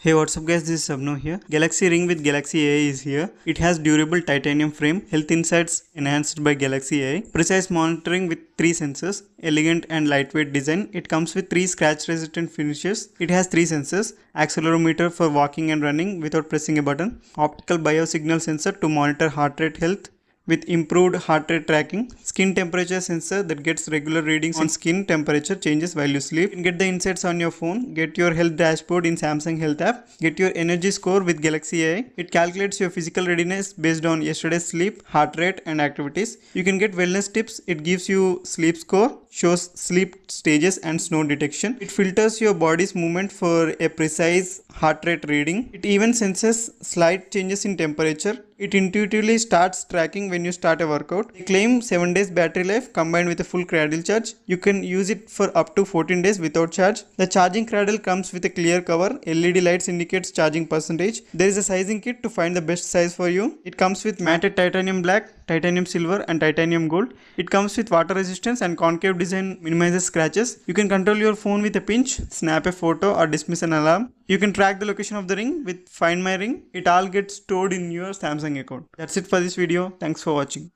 Hey, what's up guys, this is Sabno here. Galaxy Ring with Galaxy AI is here. It has durable titanium frame, health insights enhanced by Galaxy AI, precise monitoring with 3 sensors, elegant and lightweight design. It comes with 3 scratch resistant finishes. It has 3 sensors, accelerometer for walking and running without pressing a button, optical biosignal sensor to monitor heart rate health with improved heart rate tracking, skin temperature sensor that gets regular readings on skin temperature changes while you sleep. You can get the insights on your phone, get your health dashboard in Samsung Health app, get your energy score with Galaxy AI. It calculates your physical readiness based on yesterday's sleep, heart rate and activities. You can get wellness tips. It gives you sleep score, shows sleep stages and snore detection. It filters your body's movement for a precise heart rate reading. It even senses slight changes in temperature. It intuitively starts tracking when you start a workout. They claim 7 days battery life combined with a full cradle charge. You can use it for up to 14 days without charge. The charging cradle comes with a clear cover. LED lights indicates charging percentage. There is a sizing kit to find the best size for you. It comes with matte titanium black, titanium silver and titanium gold. It comes with water resistance and concave design minimizes scratches. You can control your phone with a pinch, snap a photo or dismiss an alarm. You can track the location of the ring with Find My Ring. It all gets stored in your Samsung account. That's it for this video. Thanks for watching.